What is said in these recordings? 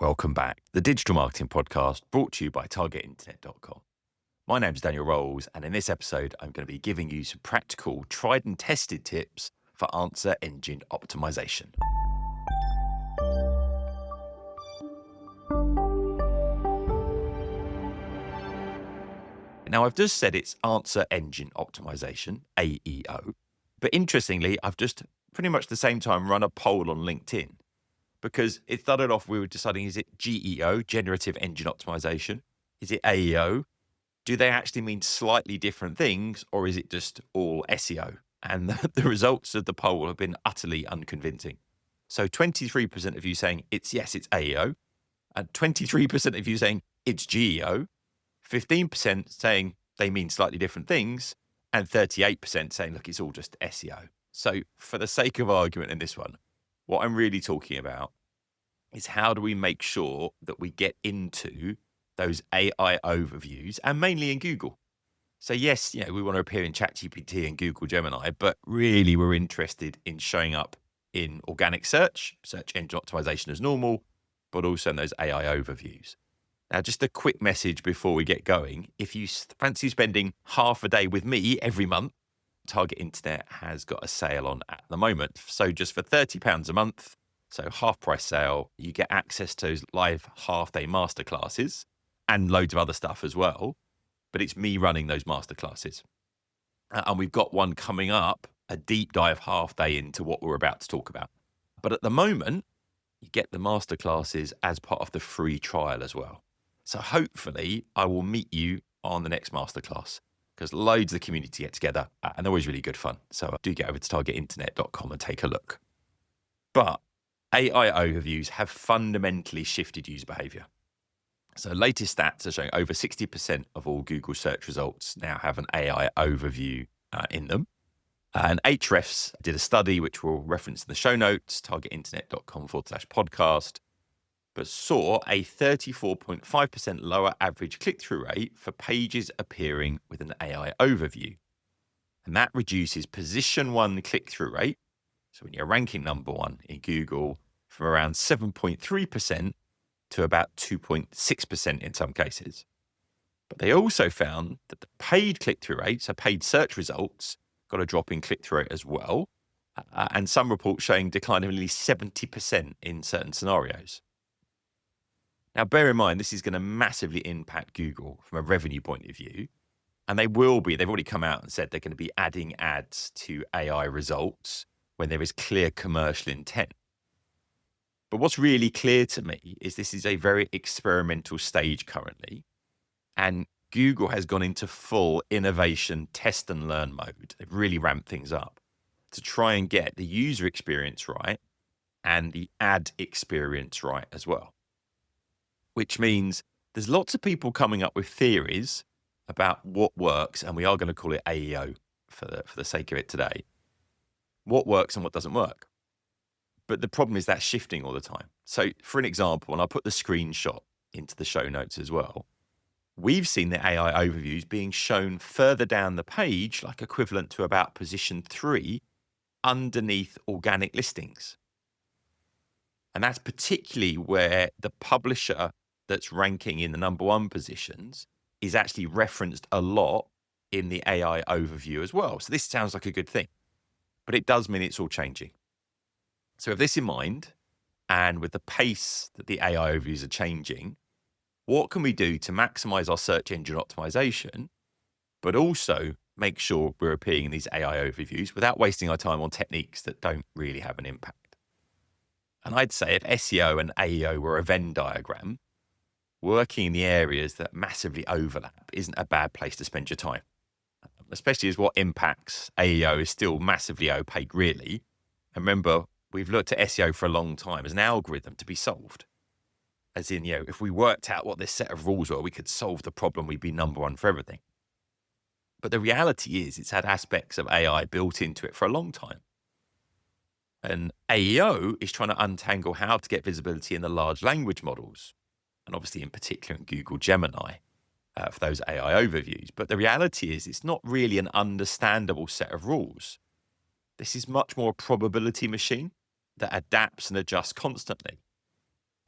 Welcome back. The Digital Marketing Podcast brought to you by targetinternet.com. My name's Daniel Rolls, and in this episode, I'm going to be giving you some practical, tried and tested tips for answer engine optimization. Now, I've just said it's answer engine optimization, AEO, but interestingly, I've just pretty much the same time run a poll on LinkedIn. Because it started off, we were deciding, is it GEO, Generative Engine Optimization? Is it AEO? Do they actually mean slightly different things, or is it just all SEO? And the results of the poll have been utterly unconvincing. So 23% of you saying it's AEO, and 23% of you saying it's GEO, 15% saying they mean slightly different things, and 38% saying, look, it's all just SEO. So for the sake of argument in this one, what I'm really talking about is how do we make sure that we get into those AI overviews, and mainly in Google. So yes, we want to appear in ChatGPT and Google Gemini, but really we're interested in showing up in organic search engine optimization as normal, but also in those AI overviews. Now, just a quick message before we get going. If you fancy spending half a day with me every month, Target Internet has got a sale on at the moment. So just for £30 a month, so half price sale, you get access to those live half-day masterclasses and loads of other stuff as well. But it's me running those masterclasses. And we've got one coming up, a deep dive half day into what we're about to talk about. But at the moment, you get the masterclasses as part of the free trial as well. So hopefully I will meet you on the next masterclass, because loads of the community get together and they're always really good fun. So do get over to targetinternet.com and take a look. But AI overviews have fundamentally shifted user behavior. So latest stats are showing over 60% of all Google search results now have an AI overview in them. And Ahrefs did a study, which we'll reference in the show notes, targetinternet.com/podcast, but saw a 34.5% lower average click-through rate for pages appearing with an AI overview. And that reduces position one click-through rate, so when you're ranking number one in Google, from around 7.3% to about 2.6% in some cases. But they also found that the paid click-through rate, so paid search results, got a drop in click-through rate as well, and some reports showing decline of nearly 70% in certain scenarios. Now, bear in mind, this is going to massively impact Google from a revenue point of view, and they've already come out and said they're going to be adding ads to AI results when there is clear commercial intent. But what's really clear to me is this is a very experimental stage currently, and Google has gone into full innovation test and learn mode. They've really ramped things up to try and get the user experience right and the ad experience right as well. Which means there's lots of people coming up with theories about what works, and we are going to call it AEO for the sake of it today. What works and what doesn't work. But the problem is that's shifting all the time. So for an example, and I'll put the screenshot into the show notes as well, we've seen the AI overviews being shown further down the page, like equivalent to about position 3, underneath organic listings. And that's particularly where the publisher that's ranking in the number one positions is actually referenced a lot in the AI overview as well. So this sounds like a good thing, but it does mean it's all changing. So with this in mind, and with the pace that the AI overviews are changing, what can we do to maximize our search engine optimization, but also make sure we're appearing in these AI overviews without wasting our time on techniques that don't really have an impact? And I'd say if SEO and AEO were a Venn diagram, working in the areas that massively overlap isn't a bad place to spend your time, especially as what impacts AEO is still massively opaque, really. And remember, we've looked at SEO for a long time as an algorithm to be solved. As in, if we worked out what this set of rules were, we could solve the problem, we'd be number one for everything. But the reality is it's had aspects of AI built into it for a long time. And AEO is trying to untangle how to get visibility in the large language models, and obviously in particular in Google Gemini for those AI overviews. But the reality is it's not really an understandable set of rules. This is much more a probability machine that adapts and adjusts constantly.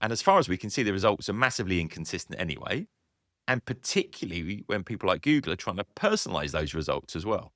And as far as we can see, the results are massively inconsistent anyway. And particularly when people like Google are trying to personalize those results as well.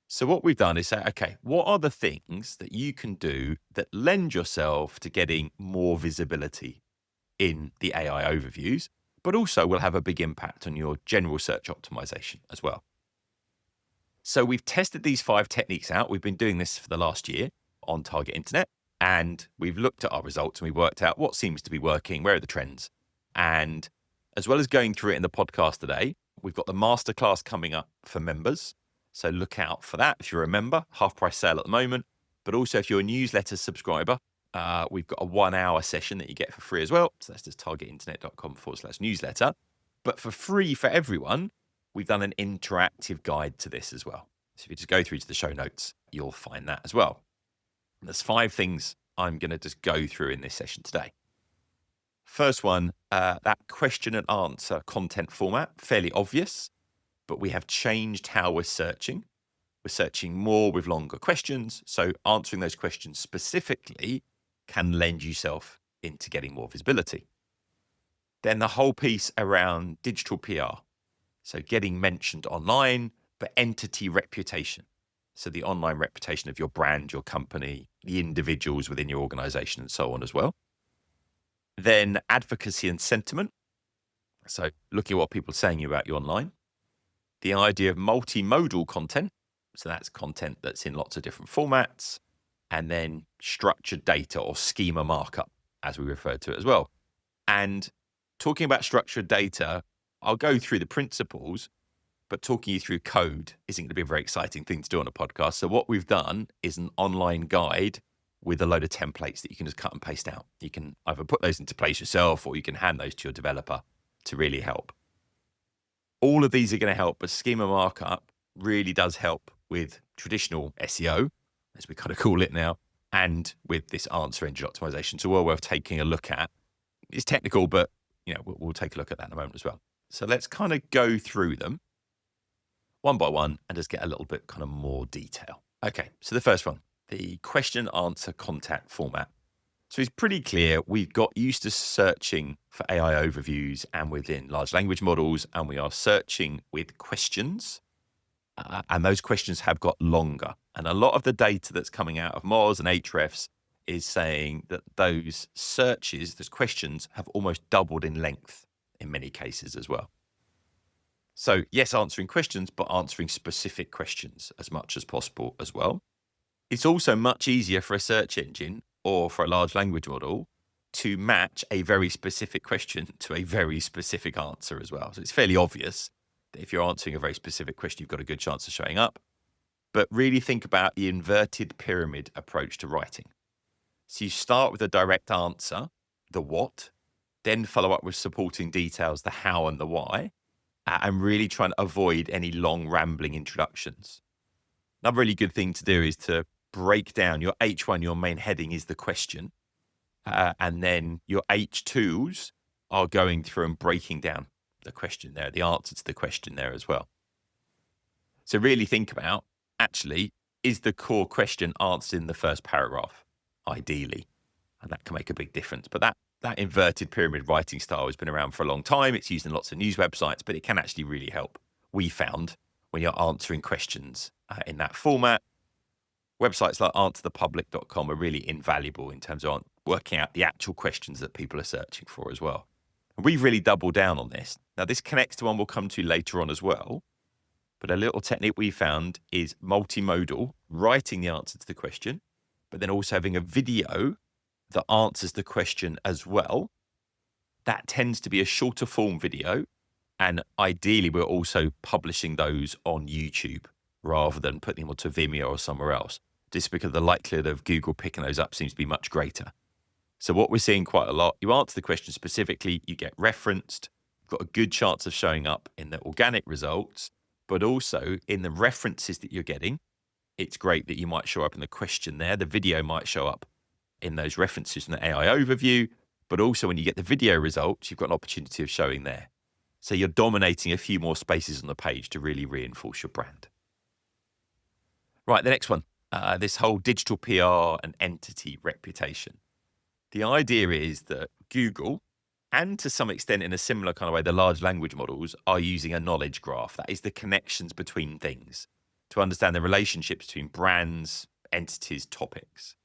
So what we've done is say, okay, what are the things that you can do that lend yourself to getting more visibility in the AI overviews, but also will have a big impact on your general search optimization as well. So we've tested these 5 techniques out. We've been doing this for the last year on Target Internet, and we've looked at our results and we worked out what seems to be working, where are the trends. And as well as going through it in the podcast today, we've got the masterclass coming up for members. So look out for that. If you're a member, half price sale at the moment. But also if you're a newsletter subscriber, we've got a 1-hour session that you get for free as well. So that's just targetinternet.com/newsletter. But for free for everyone, we've done an interactive guide to this as well. So if you just go through to the show notes, you'll find that as well. And there's 5 things I'm going to just go through in this session today. First one, that question and answer content format, fairly obvious, but we have changed how we're searching. We're searching more with longer questions. So answering those questions specifically can lend yourself into getting more visibility. Then the whole piece around digital PR. So getting mentioned online, but entity reputation. So the online reputation of your brand, your company, the individuals within your organization and so on as well. Then advocacy and sentiment. So looking at what people are saying about you online. The idea of multimodal content. So that's content that's in lots of different formats. And then structured data or schema markup, as we refer to it as well. And talking about structured data, I'll go through the principles, but talking you through code isn't going to be a very exciting thing to do on a podcast. So what we've done is an online guide with a load of templates that you can just cut and paste out. You can either put those into place yourself or you can hand those to your developer to really help. All of these are going to help, but schema markup really does help with traditional SEO, as we kind of call it now, and with this answer engine optimization. So well worth taking a look at. It's technical, but we'll take a look at that in a moment as well. So let's kind of go through them one by one and just get a little bit kind of more detail. Okay, so the first one, the question answer content format. So it's pretty clear we've got used to searching for AI overviews and within large language models, and we are searching with questions. And those questions have got longer. And a lot of the data that's coming out of Moz and Ahrefs is saying that those searches, those questions, have almost doubled in length in many cases as well. So yes, answering questions, but answering specific questions as much as possible as well. It's also much easier for a search engine or for a large language model to match a very specific question to a very specific answer as well. So it's fairly obvious that if you're answering a very specific question, you've got a good chance of showing up. But really think about the inverted pyramid approach to writing. So you start with a direct answer, the what, then follow up with supporting details, the how and the why, and really try and avoid any long rambling introductions. Another really good thing to do is to break down your H1, your main heading is the question, and then your H2s are going through and breaking down the question there, the answer to the question there as well. So really think about, actually, is the core question answered in the first paragraph, ideally? And that can make a big difference. But that inverted pyramid writing style has been around for a long time. It's used in lots of news websites, but it can actually really help. We found when you're answering questions in that format, websites like answerthepublic.com are really invaluable in terms of working out the actual questions that people are searching for as well. And we've really doubled down on this. Now, this connects to one we'll come to later on as well. But a little technique we found is multimodal, writing the answer to the question, but then also having a video that answers the question as well. That tends to be a shorter form video. And ideally, we're also publishing those on YouTube rather than putting them onto Vimeo or somewhere else, just because the likelihood of Google picking those up seems to be much greater. So what we're seeing quite a lot, you answer the question specifically, you get referenced, you've got a good chance of showing up in the organic results, but also in the references that you're getting. It's great that you might show up in the question there. The video might show up in those references from the AI overview, but also when you get the video results, you've got an opportunity of showing there. So you're dominating a few more spaces on the page to really reinforce your brand. Right, the next one, this whole digital PR and entity reputation. The idea is that Google, and to some extent in a similar kind of way, the large language models are using a knowledge graph. That is the connections between things to understand the relationships between brands, entities, topics.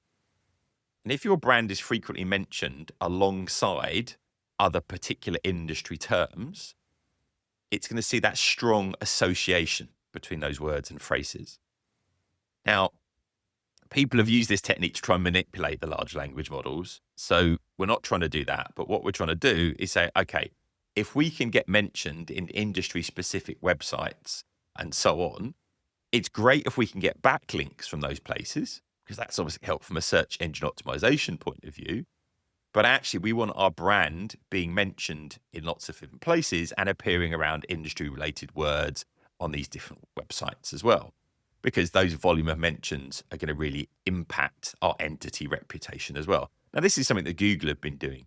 And if your brand is frequently mentioned alongside other particular industry terms, it's going to see that strong association between those words and phrases. Now, people have used this technique to try and manipulate the large language models. So we're not trying to do that. But what we're trying to do is say, okay, if we can get mentioned in industry specific websites and so on, it's great if we can get backlinks from those places, because that's obviously helpful from a search engine optimization point of view. But actually, we want our brand being mentioned in lots of different places and appearing around industry related words on these different websites as well, because those volume of mentions are going to really impact our entity reputation as well. Now, this is something that Google have been doing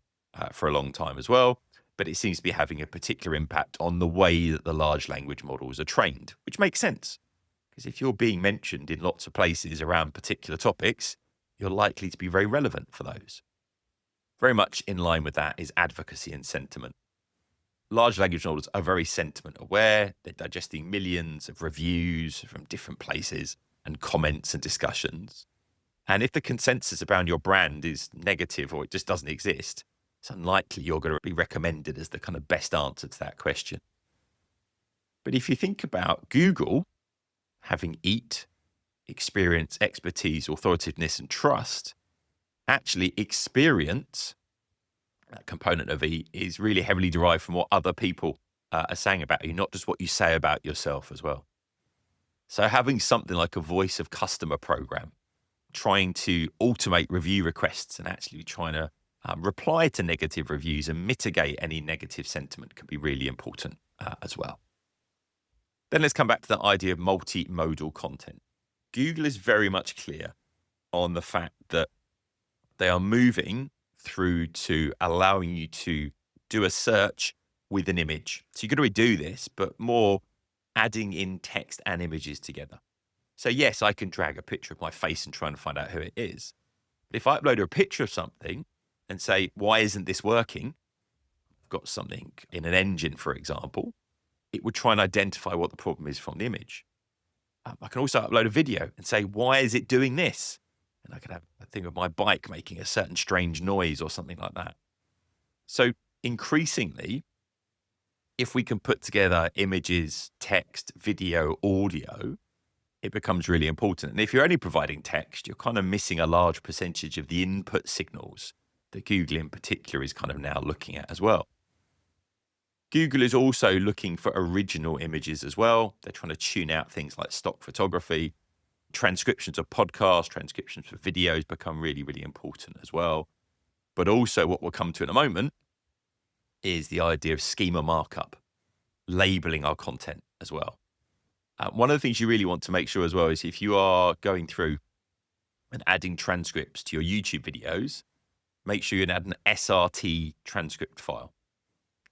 for a long time as well, but it seems to be having a particular impact on the way that the large language models are trained, which makes sense. Because if you're being mentioned in lots of places around particular topics, you're likely to be very relevant for those. Very much in line with that is advocacy and sentiment. Large language models are very sentiment aware. They're digesting millions of reviews from different places and comments and discussions. And if the consensus around your brand is negative or it just doesn't exist, it's unlikely you're going to be recommended as the kind of best answer to that question. But if you think about Google having EAT, experience, expertise, authoritativeness, and trust, actually experience, that component of E, is really heavily derived from what other people are saying about you, not just what you say about yourself as well. So having something like a voice of customer program, trying to automate review requests and actually trying to reply to negative reviews and mitigate any negative sentiment can be really important as well. Then let's come back to the idea of multimodal content. Google is very much clear on the fact that they are moving through to allowing you to do a search with an image. So you're going to redo this, but more adding in text and images together. So yes, I can drag a picture of my face and try and find out who it is. But if I upload a picture of something and say, why isn't this working? I've got something in an engine, for example. It would try and identify what the problem is from the image. I can also upload a video and say, why is it doing this? And I can have a thing of my bike making a certain strange noise or something like that. So increasingly, if we can put together images, text, video, audio, it becomes really important. And if you're only providing text, you're kind of missing a large percentage of the input signals that Google in particular is kind of now looking at as well. Google is also looking for original images as well. They're trying to tune out things like stock photography. Transcriptions of podcasts, transcriptions for videos become really, really important as well. But also what we'll come to in a moment is the idea of schema markup, labeling our content as well. One of the things you really want to make sure as well is if you are going through and adding transcripts to your YouTube videos, make sure you add an SRT transcript file.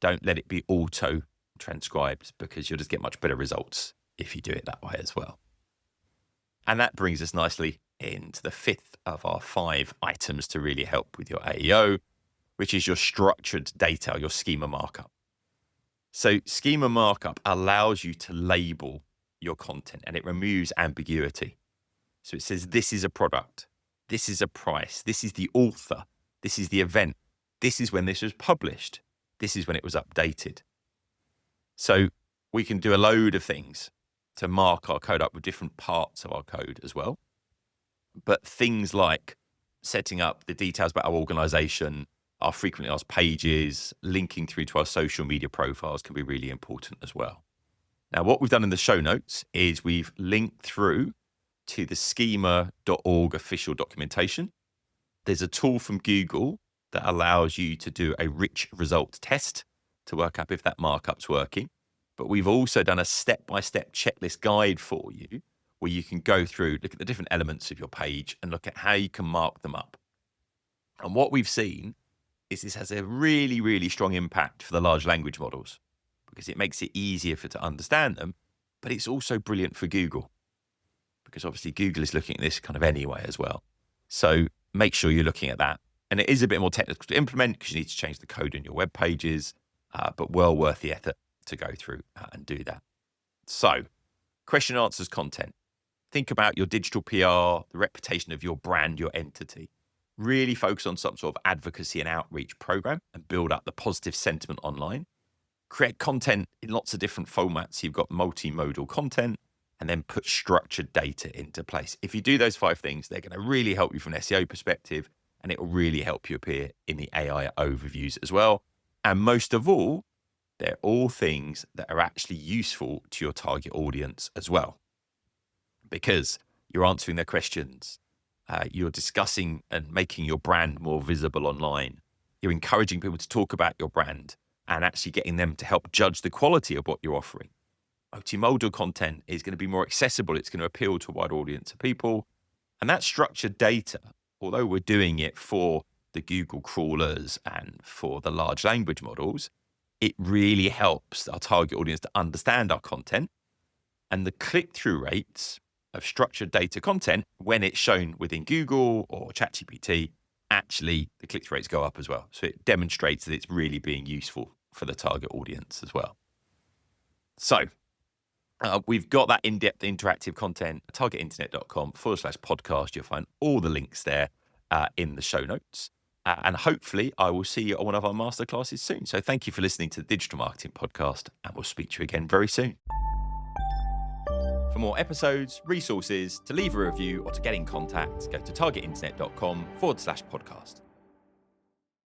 Don't let it be auto transcribed, because you'll just get much better results if you do it that way as well. And that brings us nicely into the fifth of our 5 items to really help with your AEO, which is your structured data, your schema markup. So schema markup allows you to label your content and it removes ambiguity. So it says, this is a product, this is a price, this is the author, this is the event, this is when this was published, this is when it was updated. So we can do a load of things to mark our code up with different parts of our code as well. But things like setting up the details about our organization, our frequently asked pages, linking through to our social media profiles can be really important as well. Now, what we've done in the show notes is we've linked through to the schema.org official documentation. There's a tool from Google that allows you to do a rich result test to work up if that markup's working. But we've also done a step-by-step checklist guide for you where you can go through, look at the different elements of your page and look at how you can mark them up. And what we've seen is this has a really, really strong impact for the large language models because it makes it easier to understand them, but it's also brilliant for Google because obviously Google is looking at this kind of anyway as well. So make sure you're looking at that. And it is a bit more technical to implement because you need to change the code in your web pages, but well worth the effort to go through and do that. So, question answers content. Think about your digital PR, the reputation of your brand, your entity. Really focus on some sort of advocacy and outreach program and build up the positive sentiment online. Create content in lots of different formats. You've got multimodal content, and then put structured data into place. If you do those 5 things, they're going to really help you from an SEO perspective, and it will really help you appear in the AI overviews as well. And most of all, they're all things that are actually useful to your target audience as well, because you're answering their questions. You're discussing and making your brand more visible online. You're encouraging people to talk about your brand and actually getting them to help judge the quality of what you're offering. Multimodal content is going to be more accessible. It's going to appeal to a wide audience of people. And that structured data, although we're doing it for the Google crawlers and for the large language models, it really helps our target audience to understand our content. And the click-through rates of structured data content, when it's shown within Google or ChatGPT, actually the click-through rates go up as well. So it demonstrates that it's really being useful for the target audience as well. So we've got that in-depth interactive content, targetinternet.com/podcast. You'll find all the links there in the show notes. And hopefully I will see you on one of our masterclasses soon. So thank you for listening to the Digital Marketing Podcast, and we'll speak to you again very soon. For more episodes, resources, to leave a review, or to get in contact, go to targetinternet.com/podcast.